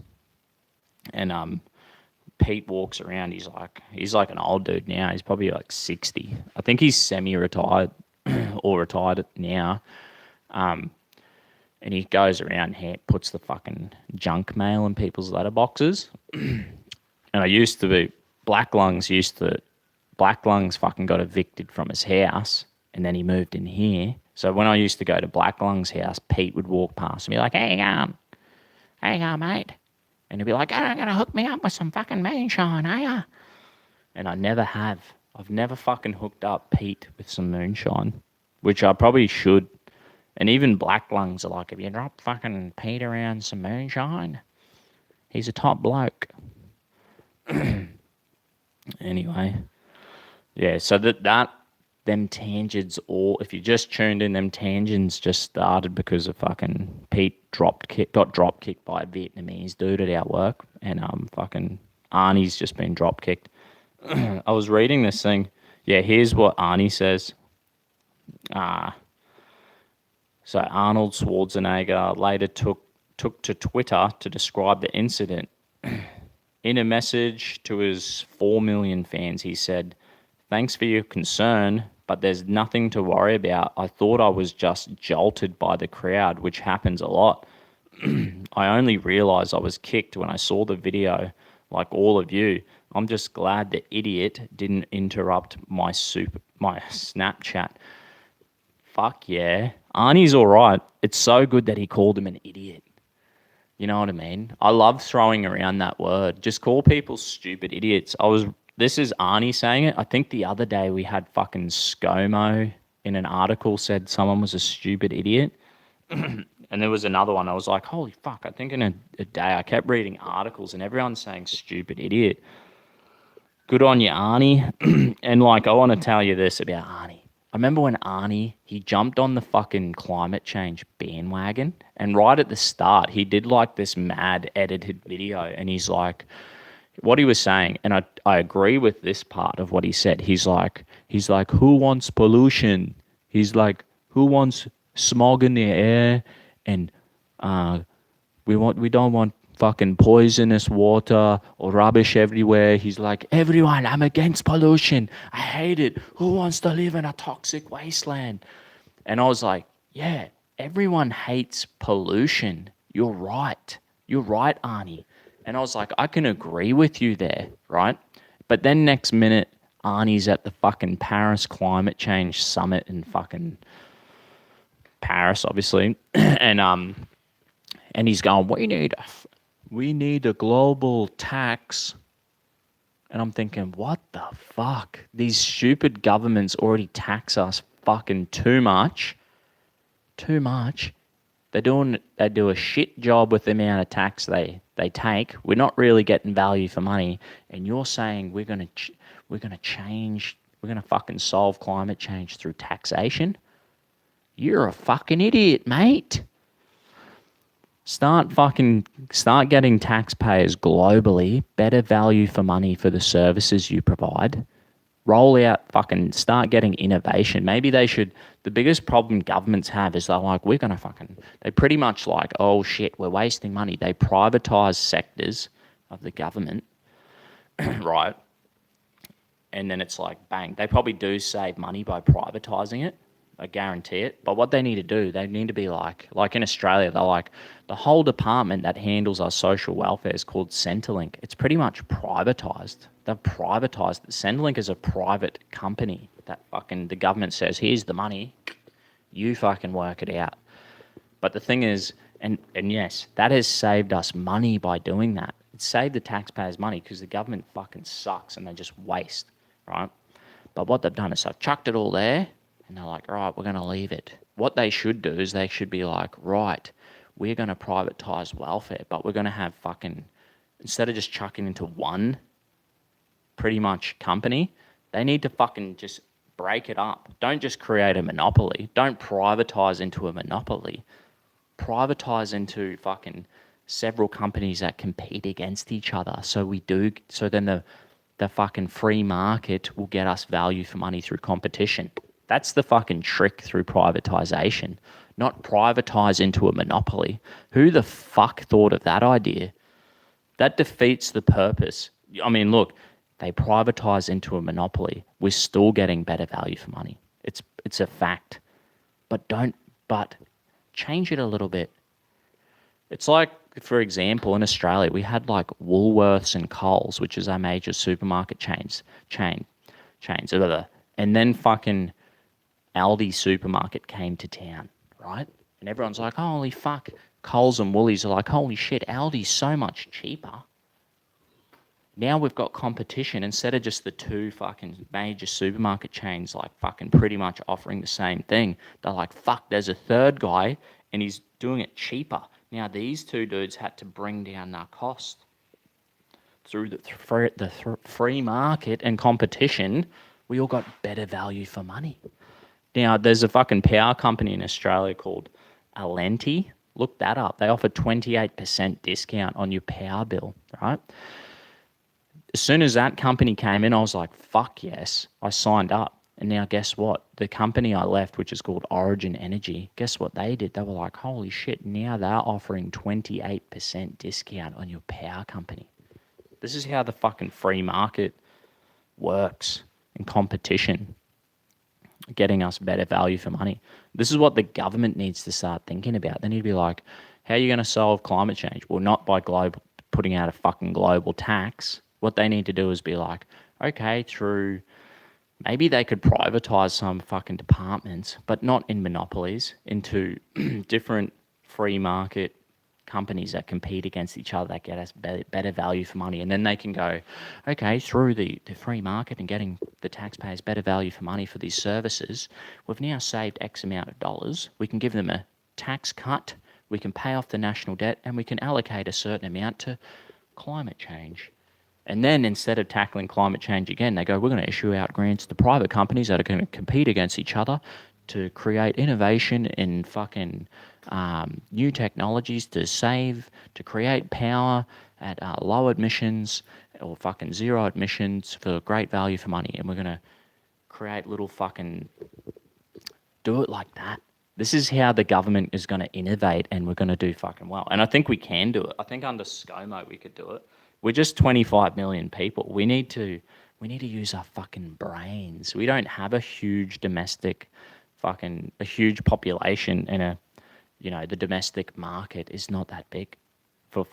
And Pete walks around. He's like an old dude now. He's probably like 60. I think he's semi-retired or retired now. And he goes around here, puts the fucking junk mail in people's letterboxes. And I used to be... Black Lungs fucking got evicted from his house, and then he moved in here. So when I used to go to Black Lungs' house, Pete would walk past and be like, hey, you going, mate? And he'd be like, I'm going to hook me up with some fucking moonshine, are ya? And I never have. I've never fucking hooked up Pete with some moonshine, which I probably should. And even Black Lungs are like, if you drop fucking Pete around some moonshine, he's a top bloke. Anyway, yeah, so them tangents, or if you just tuned in, them tangents just started because of fucking Pete got drop kicked by a Vietnamese dude at our work, and fucking Arnie's just been drop kicked. I was reading this thing. Yeah, here's what Arnie says. So Arnold Schwarzenegger later took to Twitter to describe the incident. In a message to his 4 million fans, he said, "Thanks for your concern, but there's nothing to worry about. I thought I was just jolted by the crowd, which happens a lot. I only realized I was kicked when I saw the video, like all of you. I'm just glad the idiot didn't interrupt my Snapchat." Fuck yeah. Arnie's all right. It's so good that he called him an idiot. You know what I mean? I love throwing around that word. Just call people stupid idiots. This is Arnie saying it. I think the other day we had fucking Scomo in an article said someone was a stupid idiot. And there was another one. I was like, holy fuck! I think in a day I kept reading articles and everyone's saying stupid idiot. Good on you, Arnie. And like, I want to tell you this about Arnie. I remember when Arnie, he jumped on the fucking climate change bandwagon. And right at the start, he did like this mad edited video. And he's like, what he was saying, and I agree with this part of what he said. He's like, who wants pollution? He's like, who wants smog in the air? And uh, we don't want fucking poisonous water or rubbish everywhere. He's like, everyone, I'm against pollution. I hate it. Who wants to live in a toxic wasteland? And I was like, yeah, everyone hates pollution. You're right. You're right, Arnie. And I was like, I can agree with you there, right? But then next minute, Arnie's at the fucking Paris Climate Change Summit in fucking Paris, obviously. And he's going, we need a global tax. And I'm thinking, what the fuck? These stupid governments already tax us fucking too much. Too much. They do a shit job with the amount of tax they take. We're not really getting value for money. And you're saying we're gonna change, we're gonna fucking solve climate change through taxation? You're a fucking idiot, mate. Start getting taxpayers globally better value for money for the services you provide. Start getting innovation. Maybe they should. The biggest problem governments have is they're like, they pretty much like, oh shit, we're wasting money. They privatize sectors of the government, right? And then it's like, bang, they probably do save money by privatizing it. I guarantee it. But what they need to do, they need to be like in Australia, they're like, the whole department that handles our social welfare is called Centrelink. It's pretty much privatized. They've privatized it. Centrelink is a private company that fucking the government says, here's the money, you fucking work it out. But the thing is, and yes, that has saved us money by doing that. It saved the taxpayers money because the government fucking sucks and they just waste, right? But what they've done is they've chucked it all there. And they're like, all right, we're going to leave it. What they should do is they should be like, right, we're going to privatize welfare, but we're going to have instead of just chucking into one pretty much company, they need to fucking just break it up. Don't just create a monopoly. Don't privatize into a monopoly. Privatize into fucking several companies that compete against each other. So then the fucking free market will get us value for money through competition. That's the fucking trick through privatization, not privatize into a monopoly. Who the fuck thought of that idea? That defeats the purpose. I mean, look, they privatize into a monopoly. We're still getting better value for money. It's a fact. But change it a little bit. It's like, for example, in Australia, we had like Woolworths and Coles, which is our major supermarket chains. And then fucking Aldi supermarket came to town, right? And everyone's like, holy fuck. Coles and Woolies are like, holy shit, Aldi's so much cheaper. Now we've got competition instead of just the two fucking major supermarket chains like fucking pretty much offering the same thing. They're like, fuck, there's a third guy and he's doing it cheaper. Now these two dudes had to bring down their cost through the free market and competition. We all got better value for money. Now, there's a fucking power company in Australia called Alenti. Look that up. They offer 28% discount on your power bill, right? As soon as that company came in, I was like, fuck yes. I signed up. And now guess what? The company I left, which is called Origin Energy, guess what they did? They were like, holy shit, now they're offering 28% discount on your power company. This is how the fucking free market works in competition, getting us better value for money. This is what the government needs to start thinking about. They need to be like, how are you going to solve climate change? Well, not by putting out a fucking global tax. What they need to do is be like, okay, maybe they could privatize some fucking departments, but not in monopolies, into different free market companies that compete against each other that get us better value for money. And then they can go, okay, through the free market and getting the taxpayers better value for money for these services, we've now saved X amount of dollars. We can give them tax cut, we can pay off the national debt, and we can allocate a certain amount to climate change. And then instead of tackling climate change again, they go, we're going to issue out grants to private companies that are going to compete against each other to create innovation in fucking new technologies to create power at low emissions or fucking zero emissions for great value for money. And we're going to create little fucking, do it like that. This is how the government is going to innovate, and we're going to do fucking well. And I think we can do it. I think under Scomo we could do it. We're just 25 million people. We need to use our fucking brains. We don't have a huge a huge population, and the domestic market is not that big for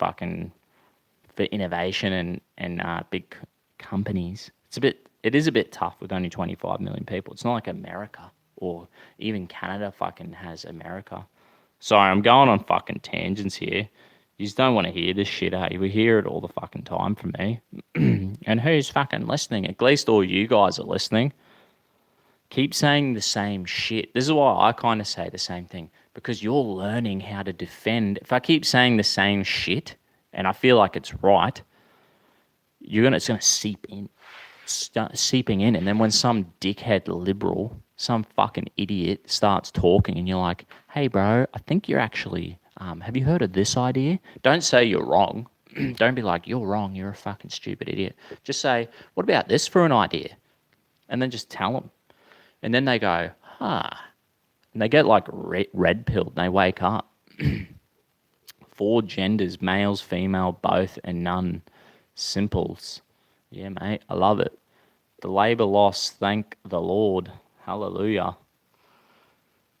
innovation and big companies. It is a bit tough with only 25 million people. It's not like America or even Canada fucking has America. Sorry, I'm going on fucking tangents here. You just don't want to hear this shit, eh? We hear it all the fucking time from me. And who's fucking listening? At least all you guys are listening. Keep saying the same shit. This is why I kind of say the same thing. Because you're learning how to defend. If I keep saying the same shit, and I feel like it's right, it's going to seep in. Start seeping in. And then when some dickhead liberal, some fucking idiot starts talking, and you're like, hey, bro, I think you're actually... have you heard of this idea? Don't say you're wrong. Don't be like, you're wrong, you're a fucking stupid idiot. Just say, what about this for an idea? And then just tell them. And then they go, huh. And they get like red pilled, and they wake up. 4 genders, males, female, both, and none. Simples. Yeah, mate, I love it. The Labour lost, thank the Lord. Hallelujah.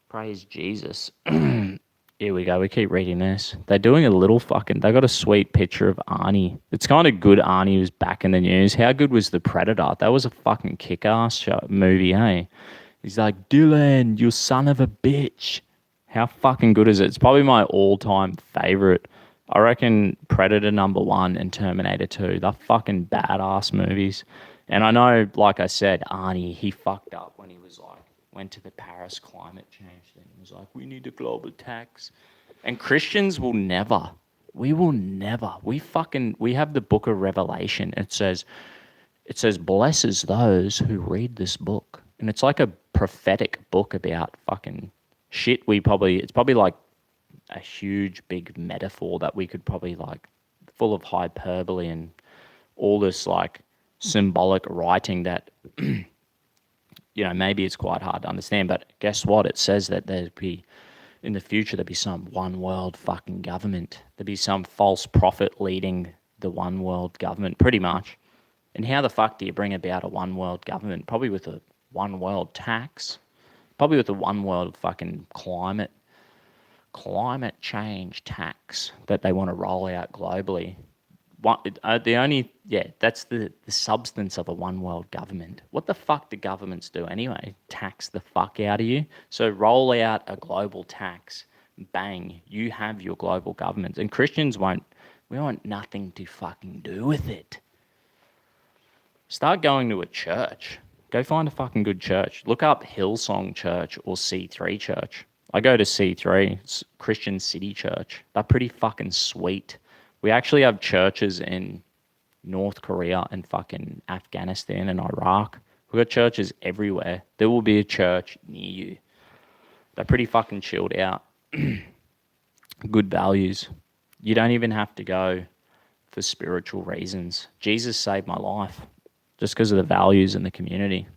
Praise Jesus. Here we go. We keep reading this. They're doing a little fucking... They got a sweet picture of Arnie. It's kind of good Arnie was back in the news. How good was The Predator? That was a fucking kick-ass movie, eh? He's like, Dylan, you son of a bitch. How fucking good is it? It's probably my all-time favorite. I reckon Predator #1 and Terminator 2. They're fucking badass movies. And I know, like I said, Arnie, he fucked up when he was like, went to the Paris climate change thing. He was like, we need a global tax. And Christians will never, we have the book of Revelation. It says, blesses those who read this book. And it's like a prophetic book about fucking shit. It's probably like a huge big metaphor that we could probably like, full of hyperbole and all this like symbolic writing that, maybe it's quite hard to understand, but guess what? It says that in the future, there'd be some one world fucking government. There'd be some false prophet leading the one world government, pretty much. And how the fuck do you bring about a one world government? Probably with a one world tax. Probably with a one world fucking climate change tax that they want to roll out globally. That's the substance of a one world government. What the fuck do governments do anyway? Tax the fuck out of you. So roll out a global tax. Bang, you have your global government. And Christians we want nothing to fucking do with it. Start going to a church. Go find a fucking good church. Look up Hillsong Church or C3 Church. I go to C3, it's Christian City Church. They're pretty fucking sweet. We actually have churches in North Korea and fucking Afghanistan and Iraq. We've got churches everywhere. There will be a church near you. They're pretty fucking chilled out. Good values. You don't even have to go for spiritual reasons. Jesus saved my life just because of the values in the community.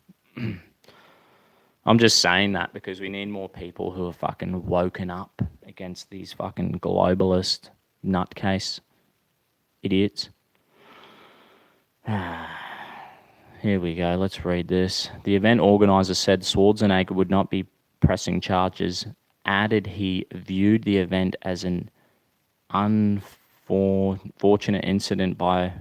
I'm just saying that because we need more people who are fucking woken up against these fucking globalist nutcase idiots. Here we go. Let's read this. The event organizer said Schwarzenegger would not be pressing charges. Added he viewed the event as an unfortunate incident by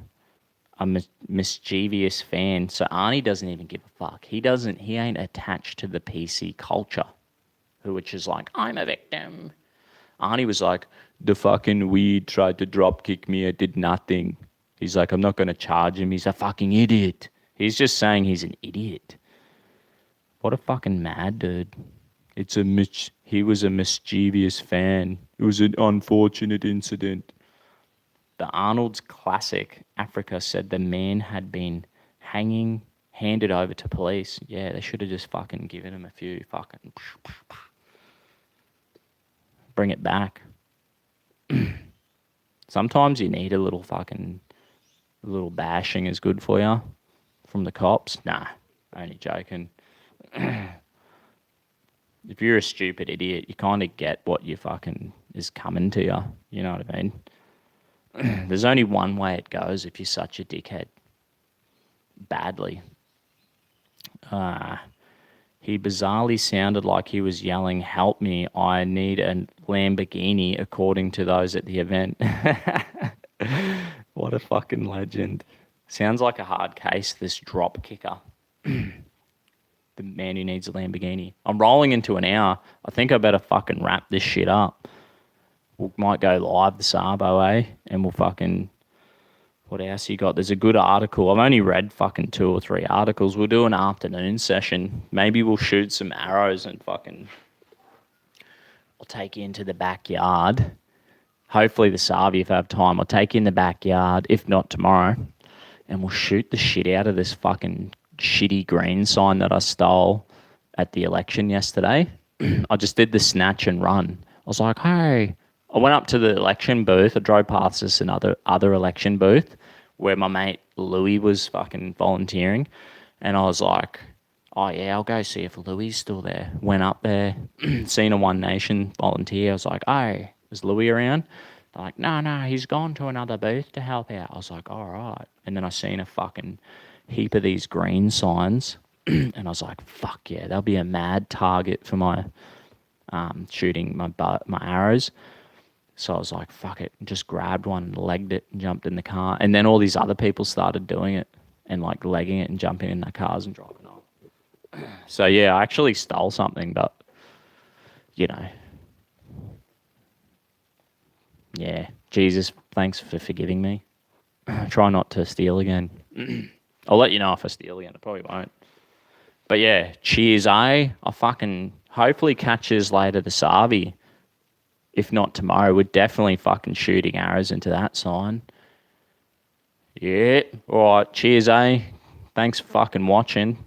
a mischievous fan. So Arnie doesn't even give a fuck. He ain't attached to the PC culture, which is like, I'm a victim. Arnie was like, the fucking weed tried to drop kick me. I did nothing. He's like, I'm not going to charge him. He's a fucking idiot. He's just saying he's an idiot. What a fucking mad dude. He was a mischievous fan. It was an unfortunate incident. The Arnold's classic, Africa said the man had been handed over to police. Yeah, they should have just fucking given him a few fucking bring it back. Sometimes you need a little bashing is good for you from the cops. Nah, only joking. If you're a stupid idiot, you kind of get what you fucking is coming to you. You know what I mean? There's only one way it goes if you're such a dickhead. Badly. He bizarrely sounded like he was yelling, "Help me, I need a Lamborghini," according to those at the event. What a fucking legend. Sounds like a hard case, this drop kicker. The man who needs a Lamborghini. I'm rolling into an hour. I think I better fucking wrap this shit up. We might go live this Arbo, eh? And we'll fucking... What else you got? There's a good article. I've only read fucking 2 or 3 articles. We'll do an afternoon session. Maybe we'll shoot some arrows and fucking... I'll take you into the backyard. Hopefully this Arby, if I have time, I'll take you in the backyard. If not, tomorrow. And we'll shoot the shit out of this fucking shitty green sign that I stole at the election yesterday. I just did the snatch and run. I was like, hey... I went up to the election booth. I drove past this another election booth where my mate Louis was fucking volunteering. And I was like, oh yeah, I'll go see if Louis is still there. Went up there, seen a One Nation volunteer. I was like, oh, is Louis around? They're like, no, he's gone to another booth to help out. I was like, all right. And then I seen a fucking heap of these green signs. And I was like, fuck yeah, that'll be a mad target for my shooting my arrows. So I was like, fuck it, and just grabbed one and legged it and jumped in the car. And then all these other people started doing it and like legging it and jumping in their cars and driving off. So yeah, I actually stole something, but you know, yeah, Jesus, thanks for forgiving me. Try not to steal again. I'll let you know if I steal again. I probably won't. But yeah, cheers, eh? I'll fucking hopefully catch yous later this Arby. If not tomorrow, we're definitely fucking shooting arrows into that sign. Yeah. All right. Cheers, eh? Thanks for fucking watching.